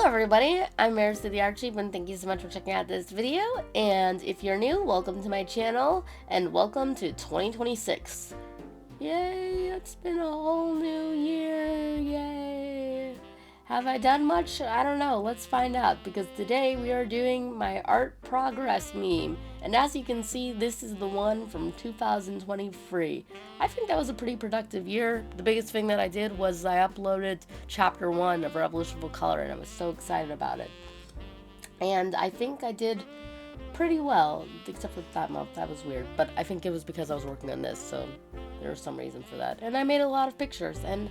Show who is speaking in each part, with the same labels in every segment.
Speaker 1: Hello everybody, I'm Merisu Sheep and thank you so much for checking out this video. And if you're new, welcome to my channel and welcome to 2026. Yay, it's been a whole new year, yay. Have I done much? I don't know, let's find out, because today we are doing my art progress meme. And as you can see, this is the one from 2023. I think that was a pretty productive year. The biggest thing that I did was I uploaded chapter 1 of Revolution Full Color and I was so excited about it. And I think I did pretty well, except for that month. That was weird, but I think it was because I was working on this, so there was some reason for that. And I made a lot of pictures, and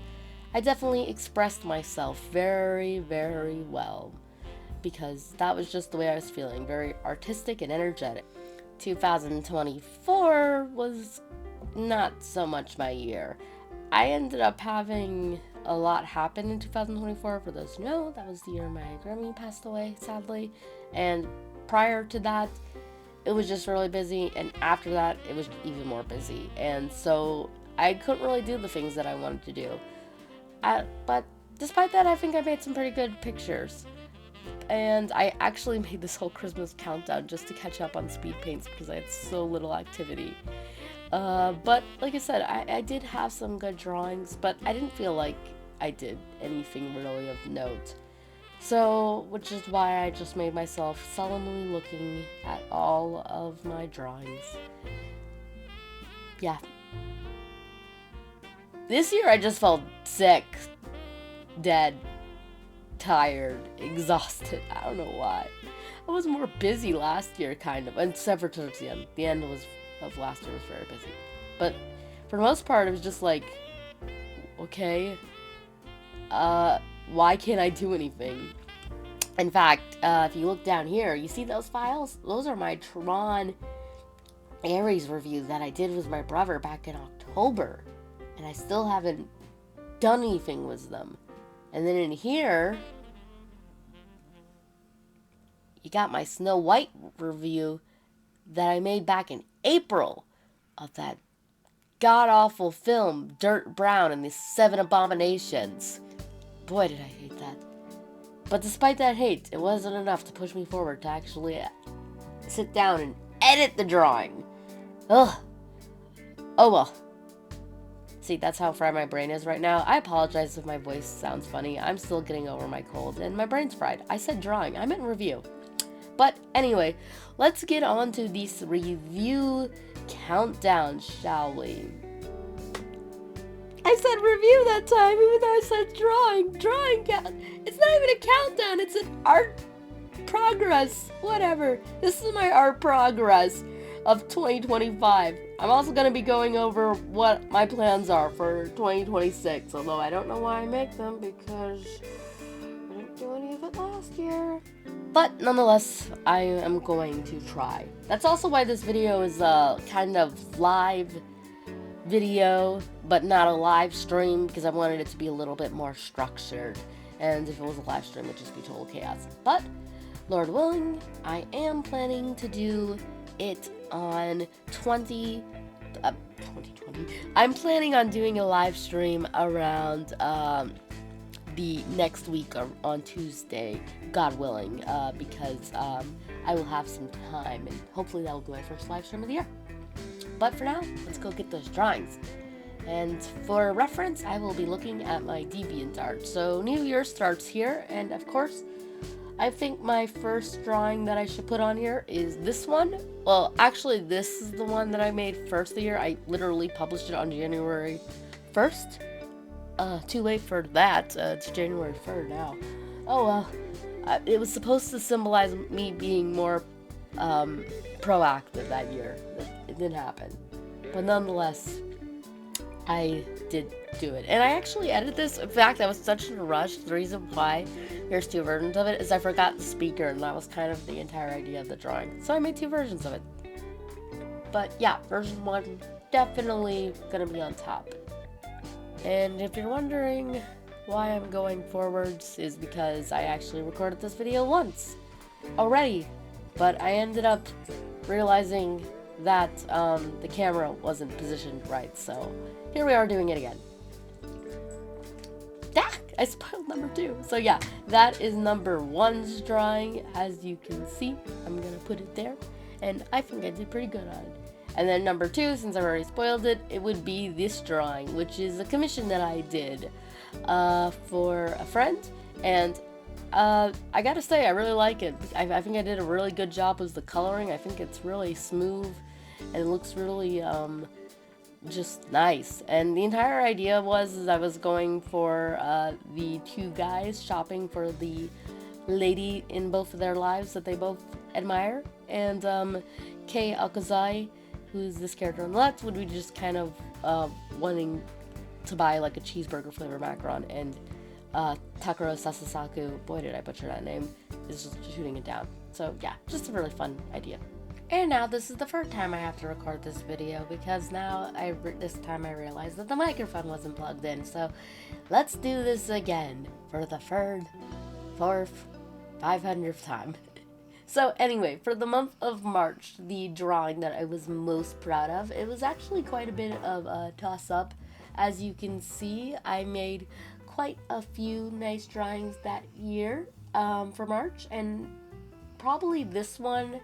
Speaker 1: I definitely expressed myself very, very well, because that was just the way I was feeling, very artistic and energetic. 2024 was not so much my year. I ended up having a lot happen in 2024. For those who know, that was the year my Grammy passed away, sadly, and prior to that, it was just really busy, and after that, it was even more busy, and so I couldn't really do the things that I wanted to do. But despite that, I think I made some pretty good pictures. And I actually made this whole Christmas countdown just to catch up on speed paints because I had so little activity. But like I said, I did have some good drawings, but I didn't feel like I did anything really of note. So, which is why I just made myself solemnly looking at all of my drawings. Yeah. This year I just felt sick, dead, tired, exhausted. I don't know why. I was more busy last year, kind of, except for towards the end. The end of last year was very busy. But for the most part, it was just like, okay, why can't I do anything? In fact, if you look down here, you see those files? Those are my Tron Ares reviews that I did with my brother back in October. And I still haven't done anything with them. And then in here, you got my Snow White review that I made back in April of that god-awful film, Dirt Brown and the 7 Abominations. Boy, did I hate that. But despite that hate, it wasn't enough to push me forward to actually sit down and edit the drawing. Ugh. Oh well. See, that's how fried my brain is right now. I apologize if my voice sounds funny. I'm still getting over my cold, and my brain's fried. I said drawing. I meant review. But anyway, let's get on to this review countdown, shall we? I said review that time, even though I said drawing. Drawing count. It's not even a countdown. It's an art progress. Whatever. This is my art progress of 2025. I'm also going to be going over what my plans are for 2026, although I don't know why I make them because I didn't do any of it last year. But nonetheless, I am going to try. That's also why this video is a kind of live video, but not a live stream, because I wanted it to be a little bit more structured. And if it was a live stream, it'd just be total chaos. But, Lord willing, I am planning to do it on 2020. I'm planning on doing a live stream around the next week on Tuesday, God willing, because I will have some time, and hopefully that will be my first live stream of the year. But for now, let's go get those drawings. And for reference, I will be looking at my DeviantArt. So New Year starts here, and of course, I think my first drawing that I should put on here is this one. Well, actually, this is the one that I made first of the year. I literally published it on January 1st. Too late for that. It's January 3rd now. Oh well. It was supposed to symbolize me being more proactive that year. It didn't happen. But nonetheless, I did do it. And I actually edited this. In fact, I was such in a rush. The reason why there's 2 versions of it is I forgot the speaker, and that was kind of the entire idea of the drawing. So I made 2 versions of it. But yeah, version 1 definitely gonna be on top. And if you're wondering why I'm going forwards, is because I actually recorded this video once already, but I ended up realizing that the camera wasn't positioned right, so here we are doing it again. Ah! I spoiled number 2. So yeah, that is number 1's drawing. As you can see, I'm gonna put it there, and I think I did pretty good on it. And then number 2, since I've already spoiled it, it would be this drawing, which is a commission that I did for a friend, and I gotta say, I really like it. I think I did a really good job with the coloring. I think it's really smooth, and it looks really just nice. And the entire idea was I was going for the 2 guys shopping for the lady in both of their lives that they both admire, and Kei Akazai, who's this character on the left, would be just kind of wanting to buy like a cheeseburger flavor macaron, and Takuro Sasasaku, boy did I butcher that name, is just shooting it down. So yeah, just a really fun idea. And now this is the 3rd time I have to record this video, because now this time I realized that the microphone wasn't plugged in. So let's do this again for the 3rd, 4th, 500th time. So anyway, for the month of March, the drawing that I was most proud of, it was actually quite a bit of a toss-up. As you can see, I made quite a few nice drawings that year for March, and probably this one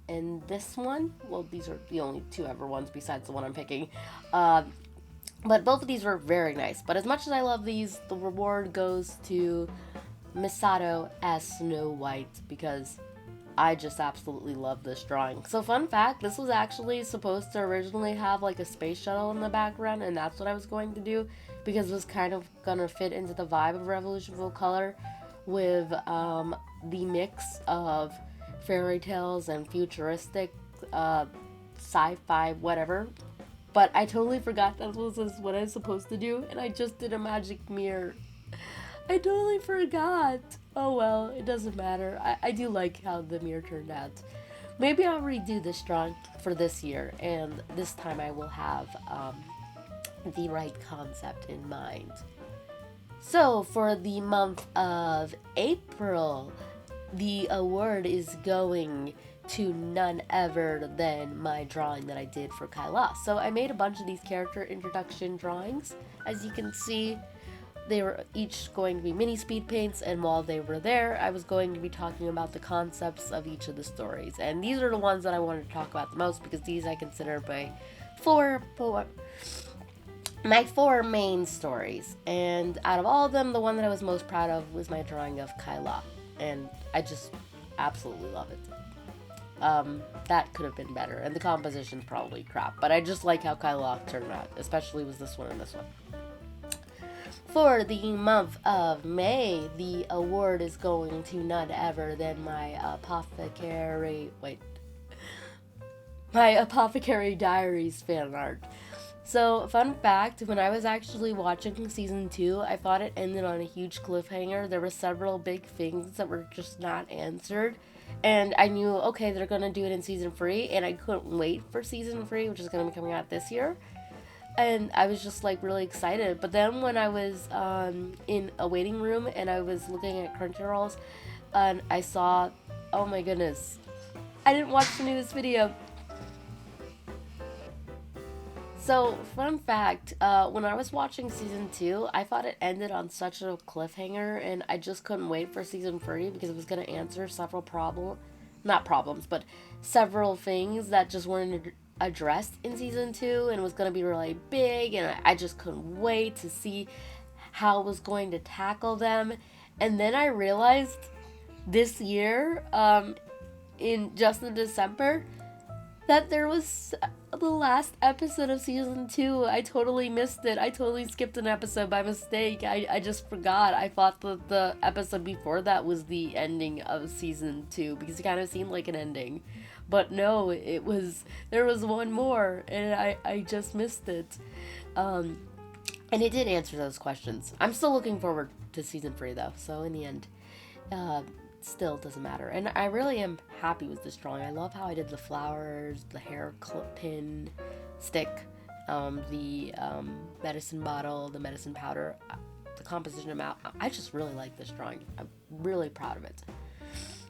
Speaker 1: and this one. Well, these are the only 2 ever ones besides the one I'm picking. But both of these were very nice. But as much as I love these, the reward goes to Misato as Snow White, because I just absolutely love this drawing. So fun fact, this was actually supposed to originally have like a space shuttle in the background, and that's what I was going to do, because it was kind of gonna fit into the vibe of Revolution Full Color with the mix of fairy tales and futuristic sci-fi whatever. But I totally forgot that was what I was supposed to do, and I just did a magic mirror. I totally forgot. Oh well, it doesn't matter. I do like how the mirror turned out. Maybe I'll redo this drawing for this year, and this time I will have the right concept in mind. So for the month of April, the award is going to none other than my drawing that I did for Kyla. So I made a bunch of these character introduction drawings. As you can see, they were each going to be mini speed paints, and while they were there, I was going to be talking about the concepts of each of the stories. And these are the ones that I wanted to talk about the most, because these I consider my 4 main stories. And out of all of them, the one that I was most proud of was my drawing of Kyla. And I just absolutely love it. That could have been better, and the composition's probably crap, but I just like how Kyla turned out, especially with this one and this one. For the month of May, the award is going to none other than my Apothecary Diaries fan art. So, fun fact, when I was actually watching season 2, I thought it ended on a huge cliffhanger. There were several big things that were just not answered, and I knew, okay, they're gonna do it in season 3, and I couldn't wait for season 3, which is gonna be coming out this year. And I was just like really excited. But then when I was in a waiting room and I was looking at Crunchyrolls, and I saw, oh my goodness, I didn't watch the newest video. So, fun fact, when I was watching season 2, I thought it ended on such a cliffhanger, and I just couldn't wait for season 3 because it was going to answer several several things that just weren't addressed in season 2, and it was going to be really big, and I just couldn't wait to see how it was going to tackle them. And then I realized this year, in December, that there was the last episode of season 2. I totally missed it. I totally skipped an episode by mistake. I just forgot. I thought that the episode before that was the ending of season 2 because it kind of seemed like an ending. But no, there was one more, and I just missed it. And it did answer those questions. I'm still looking forward to season 3 though, so in the end, still doesn't matter. And I really am happy with this drawing. I love how I did the flowers, the hair clip pin stick, the medicine bottle, the medicine powder, the composition amount. I just really like this drawing. I'm really proud of it.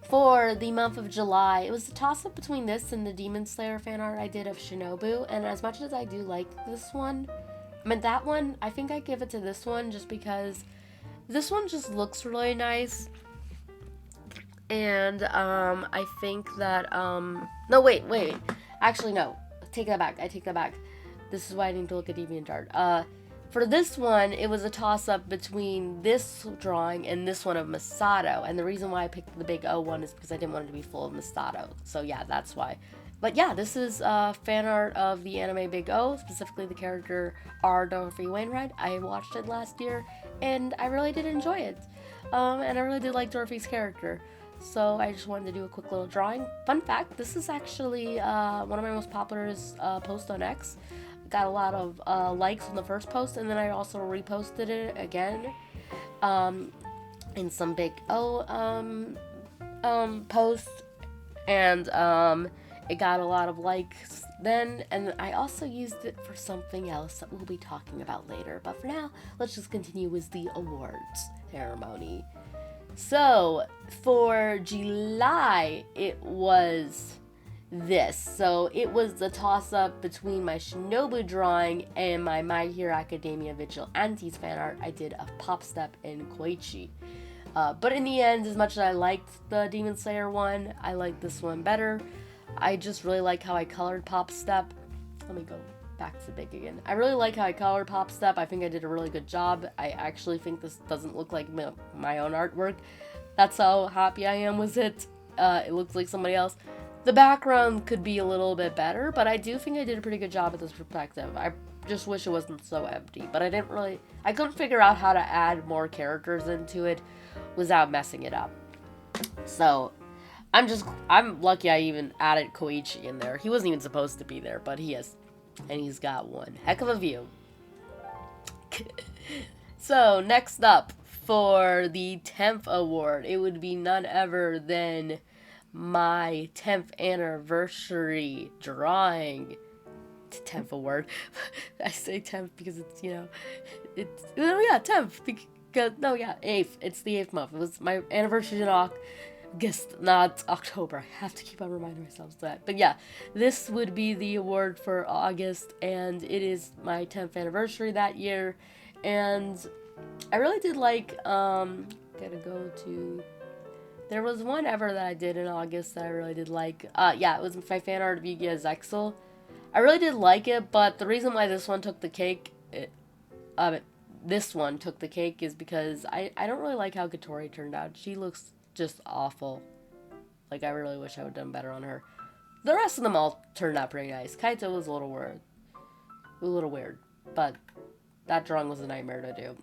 Speaker 1: For the month of July, it was a toss-up between this and the Demon Slayer fan art I did of Shinobu, and as much as I do like this one, that one, I think I give it to this one just because This one just looks really nice. And I think that no, wait. Actually, no. Take that back. I take that back. This is why I need to look at DeviantArt. For this one, it was a toss-up between this drawing and this one of Masato. And the reason why I picked the big O one is because I didn't want it to be full of Masato. So yeah, that's why. But yeah, this is fan art of the anime Big O, specifically the character R. Dorothy Wainwright. I watched it last year, and I really did enjoy it. And I really did like Dorothy's character. So I just wanted to do a quick little drawing. Fun fact, this is actually one of my most popular posts on X. Got a lot of likes on the first post, and then I also reposted it again in some big posts, and it got a lot of likes then, and I also used it for something else that we'll be talking about later. But for now, let's just continue with the awards ceremony. So for July, it was this. So it was the toss-up between my Shinobu drawing and my My Hero Academia Vigilantes fan art I did of Popstep and Koichi. But in the end, as much as I liked the Demon Slayer one, I liked this one better. I just really like how I colored Popstep. Let me go back to big again. I really like how I colored Popstep. I think I did a really good job. I actually think this doesn't look like my own artwork. That's how happy I am with it. It looks like somebody else. The background could be a little bit better, but I do think I did a pretty good job at this perspective. I just wish it wasn't so empty, but I couldn't figure out how to add more characters into it without messing it up. So I'm lucky I even added Koichi in there. He wasn't even supposed to be there, but he is. And he's got one heck of a view. So, next up for the 10th award, it would be none other than my 10th anniversary drawing. 10th award. I say 10th because it's, it's, 10th. Because, 8th. It's the 8th month. It was my anniversary in August, not October. I have to keep on reminding myself of that. But yeah, this would be the award for August, and it is my 10th anniversary that year. And I really did like, there was one ever that I did in August that I really did like. It was my fan art of Yu-Gi-Oh! Zexal. I really did like it, but the reason why this one took the cake, is because I don't really like how Katori turned out. She looks just awful. Like, I really wish I would have done better on her. The rest of them all turned out pretty nice. Kaito was a little weird, but that drawing was a nightmare to do.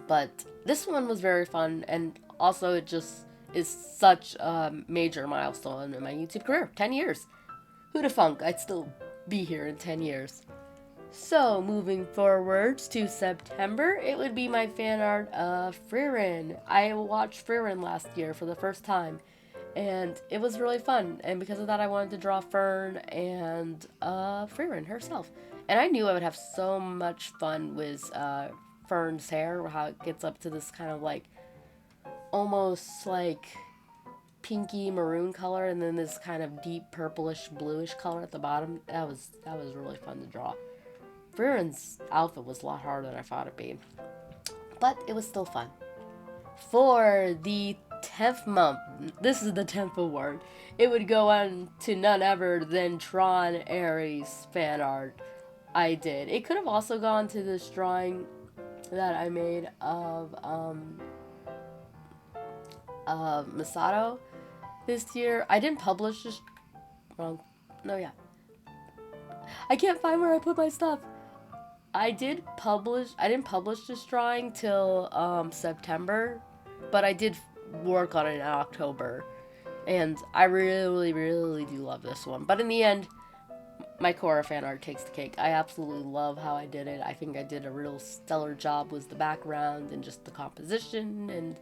Speaker 1: But this one was very fun, and also it just is such a major milestone in my YouTube career. 10 years. Who'da thunk I'd still be here in 10 years. So, moving forwards to September, it would be my fan art of Frieren. I watched Frieren last year for the first time, and it was really fun. And because of that, I wanted to draw Fern and Frieren herself. And I knew I would have so much fun with Fern's hair, how it gets up to this kind of like, almost like pinky maroon color, and then this kind of deep purplish bluish color at the bottom. That was really fun to draw. Frieren's outfit was a lot harder than I thought it'd be, but it was still fun. For the 10th month, this is the 10th award, it would go on to none other than Tron Ares fan art I did. It could have also gone to this drawing that I made of Masato this year. I didn't publish this. I can't find where I put my stuff. I didn't publish this drawing till September, but I did work on it in October, and I really, really do love this one. But in the end, my Korra fan art takes the cake. I absolutely love how I did it. I think I did a real stellar job with the background and just the composition and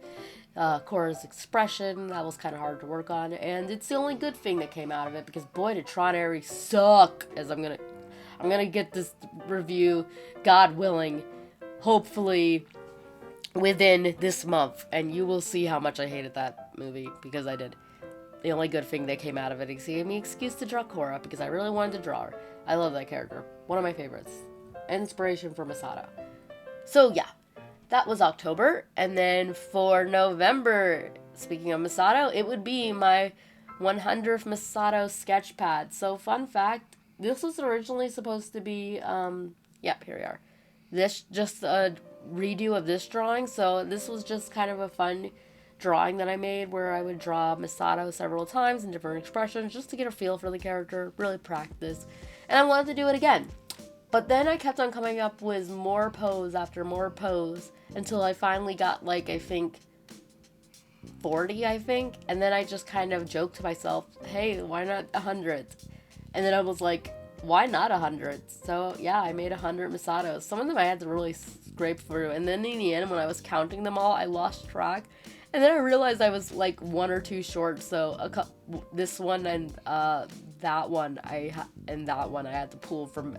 Speaker 1: Korra's expression. That was kind of hard to work on, and it's the only good thing that came out of it, because boy did Tron Ares suck, as I'm gonna get this review, God willing, hopefully within this month, and you will see how much I hated that movie, because I did. The only good thing that came out of it is it gave me an excuse to draw Korra, because I really wanted to draw her. I love that character. One of my favorites. Inspiration for Masato. So yeah, that was October. And then for November, speaking of Masato, it would be my 100th Masato sketch pad. So fun fact, this was originally supposed to be, yep, here we are. This, just a redo of this drawing. So this was just kind of a fun drawing that I made where I would draw Masato several times in different expressions just to get a feel for the character, really practice. And I wanted to do it again. But then I kept on coming up with more pose after more pose until I finally got, like, I think 40, I think. And then I just kind of joked to myself, hey, why not 100? And then I was like, why not 100? So yeah, I made 100 Masatos. Some of them I had to really scrape through. And then in the end, when I was counting them all, I lost track. And then I realized I was like one or two short. So this one and that one, and that one I had to pull from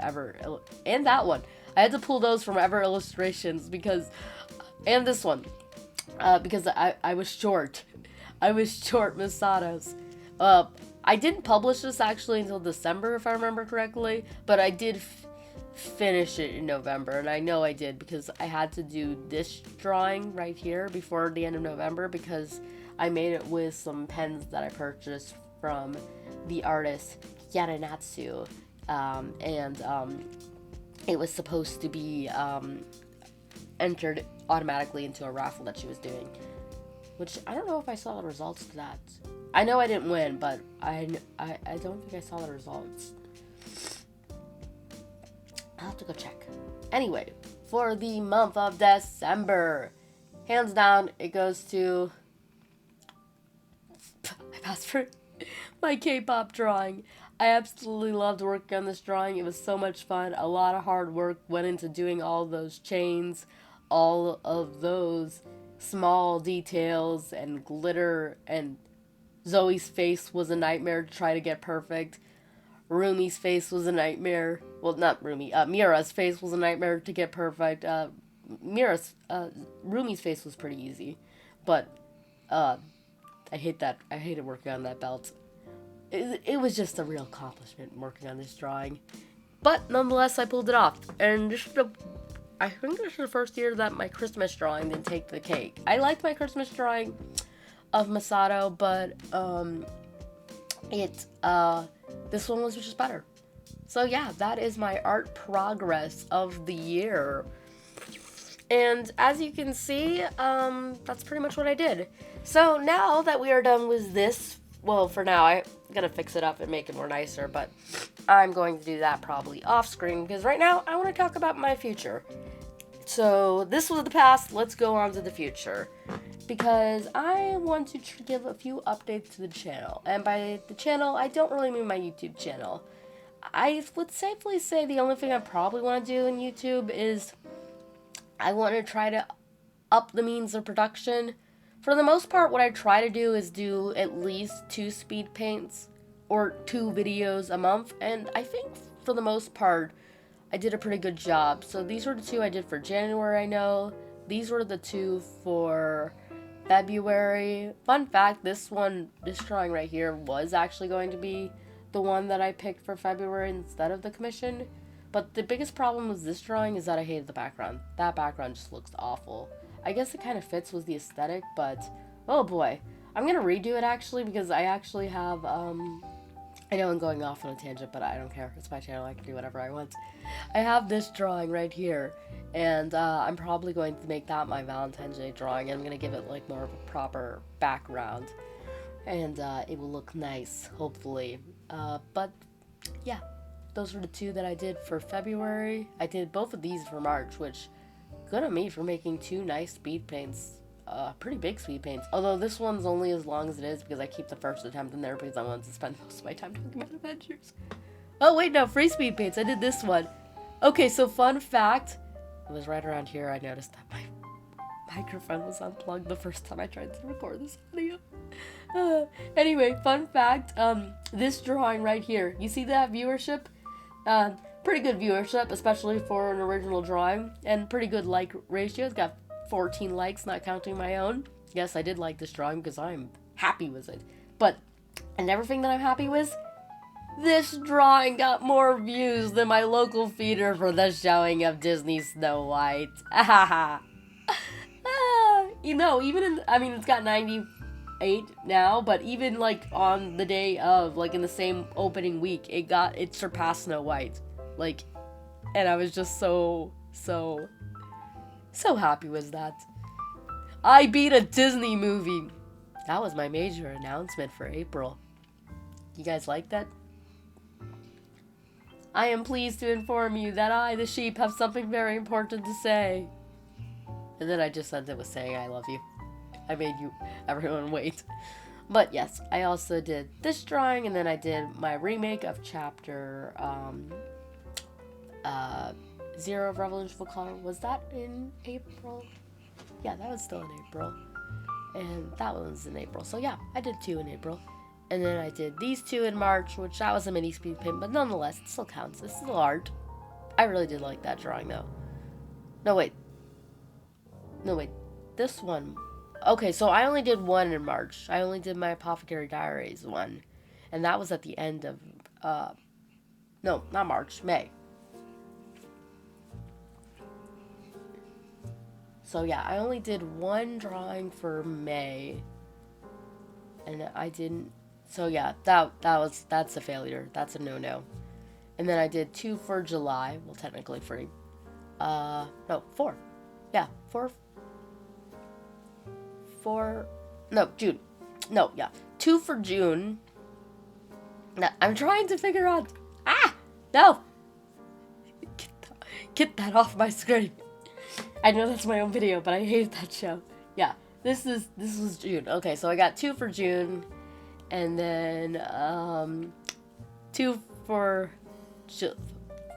Speaker 1: and that one I had to pull those from Ever Illustrations because, and this one, because I was short. I was short Masatos. I didn't publish this actually until December, if I remember correctly, but I did finish it in November, and I know I did because I had to do this drawing right here before the end of November because I made it with some pens that I purchased from the artist Yaranatsu, and it was supposed to be entered automatically into a raffle that she was doing, which I don't know if I saw the results to that. I know I didn't win, but I don't think I saw the results. I'll have to go check. Anyway, for the month of December, hands down, it goes to I passed for my K-pop drawing. I absolutely loved working on this drawing. It was so much fun. A lot of hard work went into doing all those chains, all of those small details and glitter, and Zoe's face was a nightmare to try to get perfect. Rumi's face was a nightmare. Well, not Rumi. Mira's face was a nightmare to get perfect. Rumi's face was pretty easy. But, I hate that. I hated working on that belt. It was just a real accomplishment working on this drawing. But, nonetheless, I pulled it off. And I think this is the first year that my Christmas drawing didn't take the cake. I liked my Christmas drawing of Masato, but, this one was just better. So yeah, that is my art progress of the year. And as you can see, that's pretty much what I did. So now that we are done with this, well, for now, I'm gonna fix it up and make it more nicer, but I'm going to do that probably off screen, because right now, I want to talk about my future. So this was the past, let's go on to the future. Because I want to give a few updates to the channel. And by the channel, I don't really mean my YouTube channel. I would safely say the only thing I probably want to do in YouTube is I want to try to up the means of production. For the most part, what I try to do is do at least 2 speed paints or 2 videos a month. And I think for the most part, I did a pretty good job. So these were the 2 I did for January, I know. These were the 2 for February. Fun fact, this drawing right here was actually going to be the one that I picked for February instead of the commission. But the biggest problem with this drawing is that I hated the background. That background just looks awful. I guess it kind of fits with the aesthetic, but oh boy. I'm gonna redo it actually because I actually have, I know I'm going off on a tangent, but I don't care. It's my channel, I can do whatever I want. I have this drawing right here, and I'm probably going to make that my Valentine's Day drawing, and I'm going to give it like more of a proper background, and it will look nice, hopefully. But yeah, those were the 2 that I did for February. I did both of these for March, which good on me for making 2 nice speed paints. Pretty big speed paints. Although this one's only as long as it is because I keep the first attempt in there because I wanted to spend most of my time talking about adventures. Oh wait, no, free speed paints. I did this one. Okay, so fun fact. It was right around here I noticed that my microphone was unplugged the first time I tried to record this audio. Anyway, fun fact. This drawing right here. You see that viewership? Pretty good viewership, especially for an original drawing. And pretty good like ratio. It's got 14 likes, not counting my own. Yes, I did like this drawing because I'm happy with it. But another thing that I'm happy with, this drawing got more views than my local feeder for the showing of Disney Snow White. You know, even in, I mean, it's got 98 now, but even like on the day of, like in the same opening week, it surpassed Snow White. Like, and I was just so happy with that. I beat a Disney movie. That was my major announcement for April. You guys like that? I am pleased to inform you that I, the sheep, have something very important to say. And then I just ended with saying I love you. I made everyone wait. But yes, I also did this drawing, and then I did my remake of chapter 0 of Revolution Volcano. Was that in April? Yeah, that was still in April. And that one was in April. So yeah, I did 2 in April. And then I did these 2 in March, which that was a mini speed paint, but nonetheless, it still counts. It's still art. I really did like that drawing, though. No, wait. This one. Okay, so I only did 1 in March. I only did my Apothecary Diaries one. And that was at the end of, no, not March, May. So yeah, I only did 1 drawing for May. And I didn't, so yeah, that's a failure. That's a no-no. And then I did 2 for July. Well, technically 3. No, 4. Yeah, 4. No, June. No, yeah. 2 for June. Now, I'm trying to figure out. No! Get that off my screen. I know that's my own video, but I hate that show. Yeah, this was June. Okay, so I got 2 for June, and then 2 for,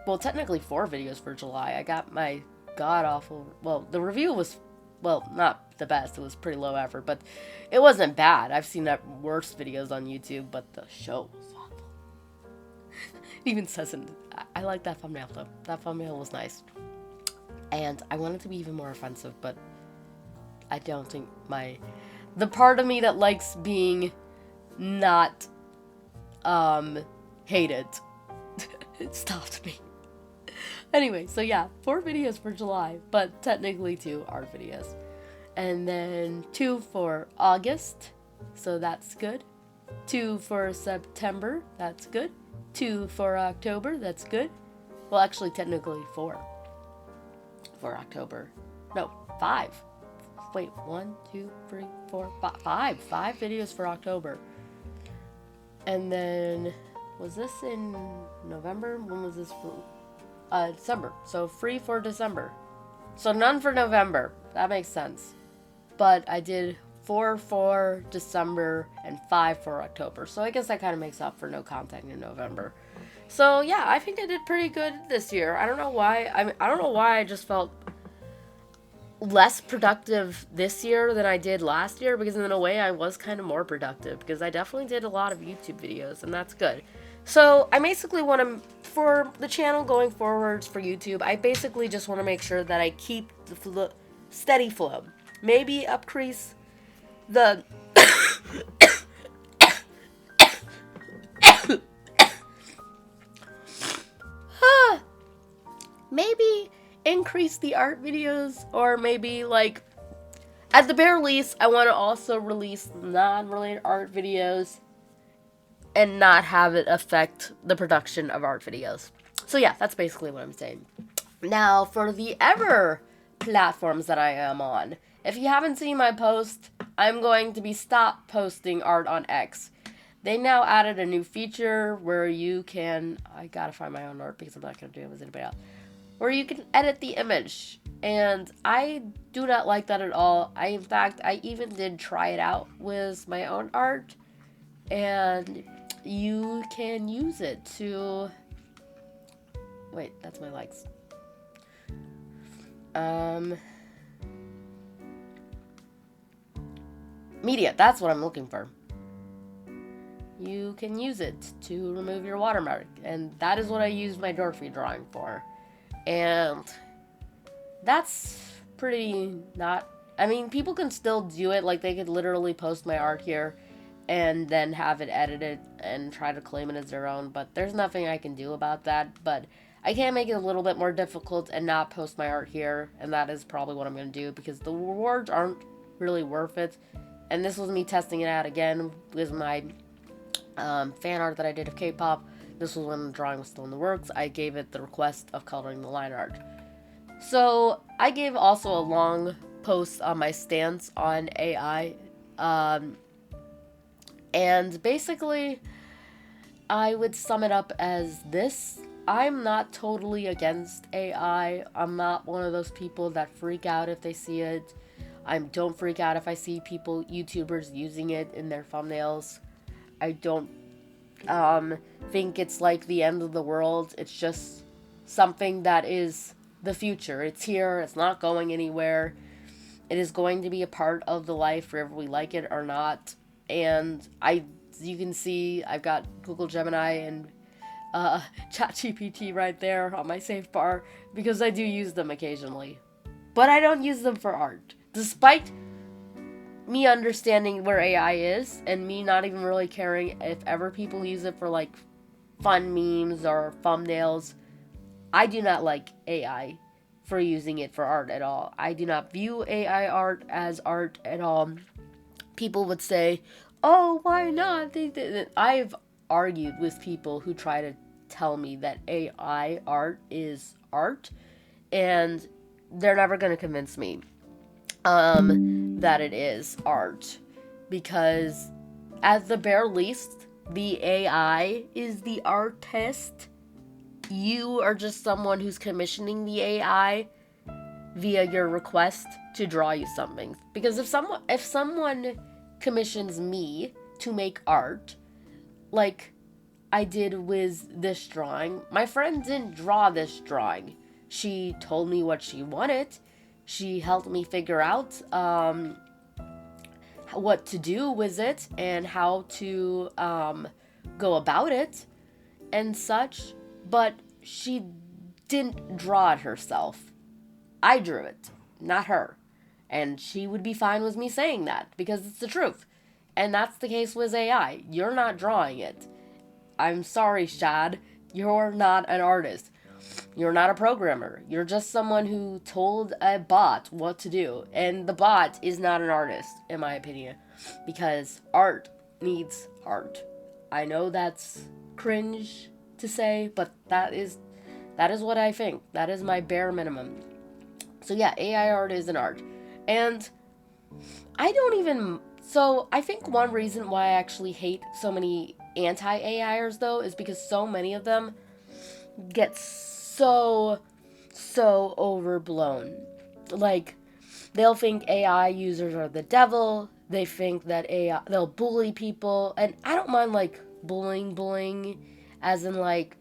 Speaker 1: well, technically 4 videos for July. I got my god-awful, well, the review was, well, not the best. It was pretty low effort, but it wasn't bad. I've seen worse videos on YouTube, but the show was awful. It even says it. I like that thumbnail, though. That thumbnail was nice. And I want it to be even more offensive, but I don't think the part of me that likes being not, hated, it stopped me. Anyway, so yeah, 4 videos for July, but technically 2 art videos. And then 2 for August, so that's good. 2 for September, that's good. 2 for October, that's good. Well, actually, technically 4 for October. No, 5. Wait, 1, 2, 3, 4, 5. 5 videos for October. And then, was this in November? When was this for? December. So 3 for December. So none for November. That makes sense. But I did 4 for December and 5 for October. So I guess that kind of makes up for no content in November. So yeah, I think I did pretty good this year. I don't know why. I don't know why I just felt less productive this year than I did last year, because in a way I was kind of more productive, because I definitely did a lot of YouTube videos, and that's good. So I basically want to, for the channel going forwards for YouTube, I basically just want to make sure that I keep the steady flow. Maybe increase the maybe increase the art videos, or maybe, like, at the bare least, I want to also release non-related art videos and not have it affect the production of art videos. So yeah, that's basically what I'm saying. Now, for the other platforms that I am on, if you haven't seen my post, I'm going to be stop posting art on X. They now added a new feature where you can, I gotta find my own art because I'm not gonna do it with anybody else, where you can edit the image, and I do not like that at all. In fact, I even did try it out with my own art, and you can use it to, wait, that's my likes. Media, that's what I'm looking for. You can use it to remove your watermark, and that is what I use my Dorothy drawing for. And that's pretty not, I mean, people can still do it. Like, they could literally post my art here and then have it edited and try to claim it as their own, but there's nothing I can do about that. But I can make it a little bit more difficult and not post my art here, and that is probably what I'm going to do, because the rewards aren't really worth it. And this was me testing it out again with my fan art that I did of K-pop. This was when the drawing was still in the works. I gave it the request of coloring the line art. So I gave also a long post on my stance on AI. And basically, I would sum it up as this. I'm not totally against AI. I'm not one of those people that freak out if they see it. I don't freak out if I see people, YouTubers, using it in their thumbnails. I don't think it's like the end of the world. It's just something that is the future. It's here. It's not going anywhere. It is going to be a part of the life whether we like it or not. And you can see, I've got Google Gemini and ChatGPT right there on my save bar because I do use them occasionally. But I don't use them for art. Despite me understanding where AI is and me not even really caring if ever people use it for like fun memes or thumbnails, I do not like AI for using it for art at all. I do not view AI art as art at all. People would say, oh, why not? I've argued with people who try to tell me that AI art is art, and they're never going to convince me that it is art, because at the bare least, the AI is the artist. You are just someone who's commissioning the AI via your request to draw you something. Because if someone commissions me to make art, like I did with this drawing, my friend didn't draw this drawing. She told me what she wanted. She helped me figure out what to do with it and how to go about it and such. But she didn't draw it herself. I drew it, not her. And she would be fine with me saying that because it's the truth. And that's the case with AI. You're not drawing it. I'm sorry, Shad. You're not an artist. You're not a programmer. You're just someone who told a bot what to do. And the bot is not an artist, in my opinion. Because art needs art. I know that's cringe to say, but that is what I think. That is my bare minimum. So yeah, AI art is an art. And I think one reason why I actually hate so many anti-AIers though is because so many of them get so overblown. Like, they'll think AI users are the devil. They think that they'll bully people. And I don't mind like bullying as in like,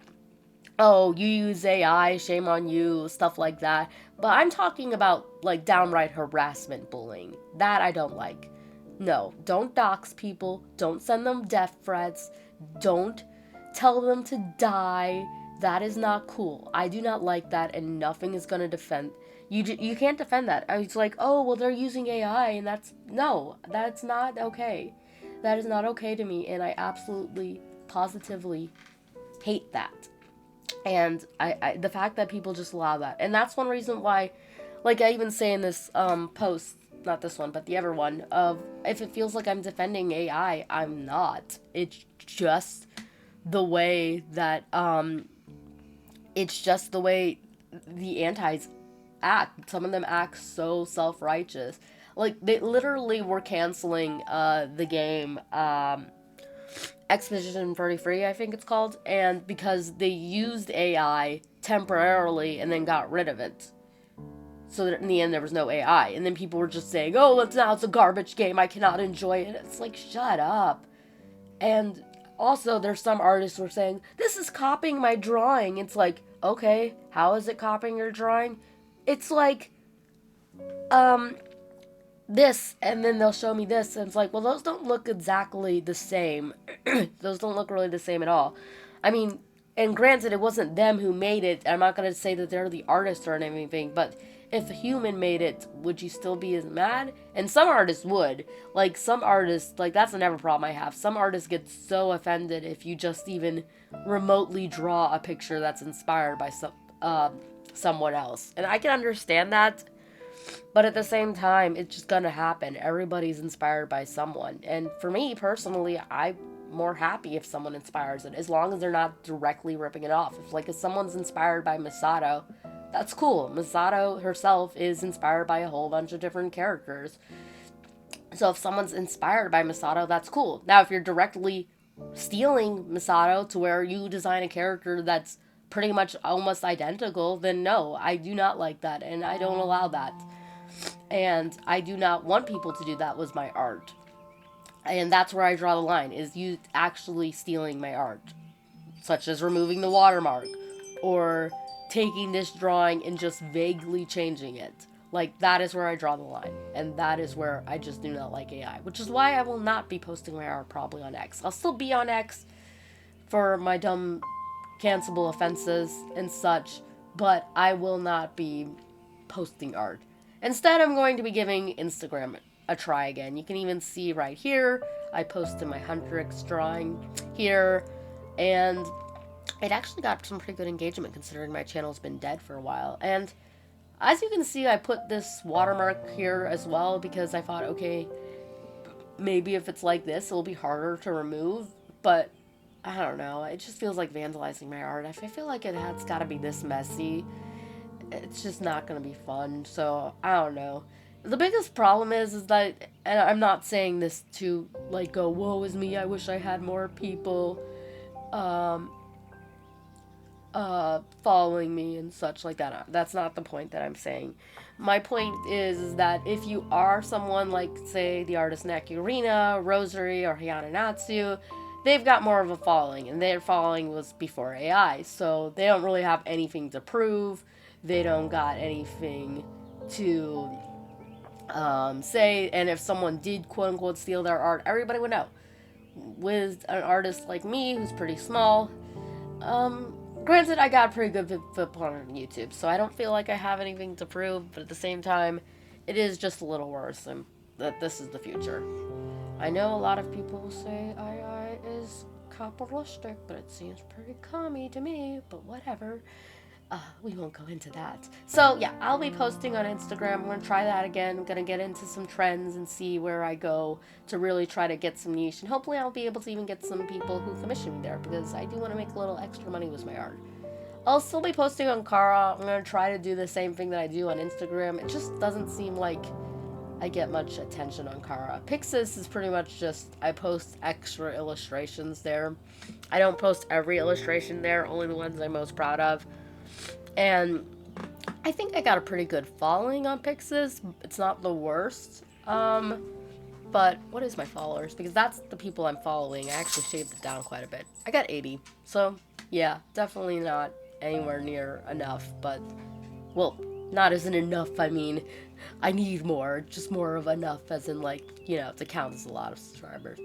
Speaker 1: oh, you use AI, shame on you, stuff like that. But I'm talking about like downright harassment bullying. That I don't like. No, don't dox people. Don't send them death threats. Don't tell them to die. That is not cool. I do not like that, and nothing is gonna defend. You can't defend that. It's like, oh, well, they're using AI, and that's not okay. That is not okay to me, and I absolutely, positively hate that. And the fact that people just allow that. And that's one reason why, like I even say in this post, not this one, but the other one, of if it feels like I'm defending AI, I'm not. It's just the way that, the antis act. Some of them act so self-righteous. Like, they literally were canceling the game, Expedition 33, I think it's called, and because they used AI temporarily and then got rid of it. So that in the end there was no AI. And then people were just saying, oh, it's a garbage game, I cannot enjoy it. It's like, shut up. And also there's some artists who are saying, this is copying my drawing. It's like, okay, how is it copying your drawing? It's like, this, and then they'll show me this, and it's like, well, those don't look exactly the same. Those don't look really the same at all. I mean, and granted, it wasn't them who made it. I'm not going to say that they're the artist or anything, but if a human made it, would you still be as mad? And some artists would. Like, some artists, like, that's another problem I have. Some artists get so offended if you just even remotely draw a picture that's inspired by someone else. And I can understand that. But at the same time, it's just gonna happen. Everybody's inspired by someone. And for me personally, I'm more happy if someone inspires it, as long as they're not directly ripping it off. If someone's inspired by Misato, that's cool. Misato herself is inspired by a whole bunch of different characters. So if someone's inspired by Misato, that's cool. Now, if you're directly stealing Misato to where you design a character that's pretty much almost identical, then no, I do not like that, and I don't allow that. And I do not want people to do that with my art. And that's where I draw the line, is you actually stealing my art. Such as removing the watermark, or taking this drawing and just vaguely changing it. Like, that is where I draw the line. And that is where I just do not like AI. Which is why I will not be posting my art probably on X. I'll still be on X for my dumb cancelable offenses and such, but I will not be posting art. Instead, I'm going to be giving Instagram a try again. You can even see right here, I posted my Huntrix drawing here, and it actually got some pretty good engagement considering my channel's been dead for a while. And as you can see, I put this watermark here as well because I thought, okay, maybe if it's like this, it'll be harder to remove, but I don't know. It just feels like vandalizing my art. If I feel like it's got to be this messy, it's just not going to be fun. So, I don't know. The biggest problem is that, and I'm not saying this to, like, go, woe is me, I wish I had more people, following me and such like that. That's not the point that I'm saying. My point is that if you are someone like, say, the artist Nakurina, Rosary, or Hayana Natsu, they've got more of a following, and their following was before AI, so they don't really have anything to prove. They don't got anything to say, and if someone did quote-unquote steal their art, everybody would know. With an artist like me, who's pretty small, granted, I got a pretty good footprint on YouTube, so I don't feel like I have anything to prove, but at the same time, it is just a little worse, and that this is the future. I know a lot of people will say AI is capitalistic, but it seems pretty commie to me, but whatever. We won't go into that. So, yeah, I'll be posting on Instagram. I'm going to try that again. I'm going to get into some trends and see where I go to really try to get some niche. And hopefully I'll be able to even get some people who commission me there, because I do want to make a little extra money with my art. I'll still be posting on Kara. I'm going to try to do the same thing that I do on Instagram. It just doesn't seem like I get much attention on Kara. Pixis is pretty much just, I post extra illustrations there. I don't post every illustration there, only the ones I'm most proud of. And I think I got a pretty good following on Pixis. It's not the worst. But what is my followers? Because that's the people I'm following. I actually shaved it down quite a bit. I got 80. So, yeah, definitely not anywhere near enough. But, well, not as in enough. I mean, I need more. Just more of enough as in, like, you know, to count as a lot of subscribers.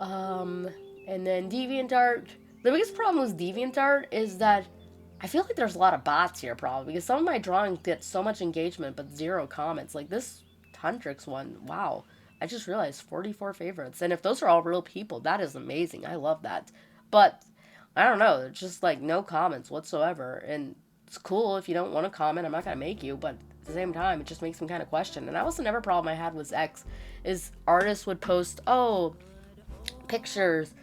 Speaker 1: And then DeviantArt. The biggest problem with DeviantArt is that I feel like there's a lot of bots here, probably, because some of my drawings get so much engagement, but 0 comments. Like this Huntrix one, wow. I just realized 44 favorites. And if those are all real people, that is amazing. I love that. But, I don't know, it's just like no comments whatsoever. And it's cool if you don't want to comment, I'm not going to make you, but at the same time, it just makes me kind of question. And that was another problem I had with X, is artists would post, oh, pictures,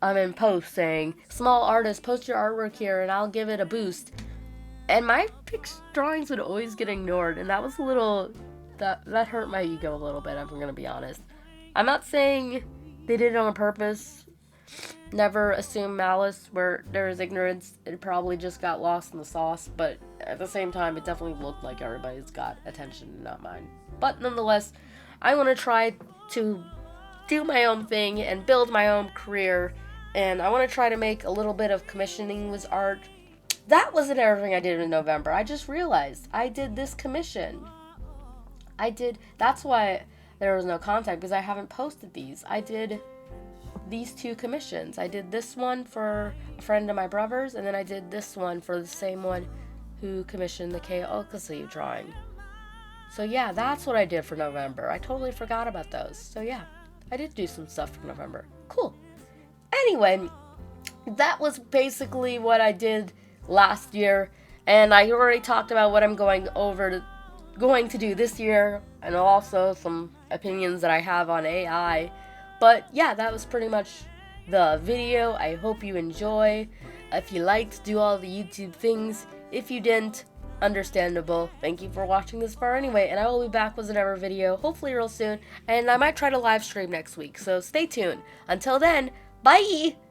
Speaker 1: in posts saying, small artist, post your artwork here and I'll give it a boost. And my drawings would always get ignored, and that was a little, that hurt my ego a little bit, I'm gonna be honest. I'm not saying they did it on purpose. Never assume malice where there is ignorance. It probably just got lost in the sauce, but at the same time, it definitely looked like everybody's got attention, not mine. But nonetheless, I want to try to do my own thing and build my own career. And I want to try to make a little bit of commissioning with art. That wasn't everything I did in November. I just realized I did this commission. That's why there was no contact, because I haven't posted these. I did these 2 commissions. I did this one for a friend of my brother's, and then I did this one for the same one who commissioned the KO sleeve drawing. So yeah, that's what I did for November. I totally forgot about those. So yeah, I did do some stuff for November. Cool. Anyway, that was basically what I did last year, and I already talked about what I'm going over going to do this year, and also some opinions that I have on AI. But yeah, that was pretty much the video. I hope you enjoy. If you liked, do all the YouTube things. If you didn't, understandable. Thank you for watching this far anyway, and I will be back with another video, hopefully real soon, and I might try to live stream next week, so stay tuned. Until then, bye!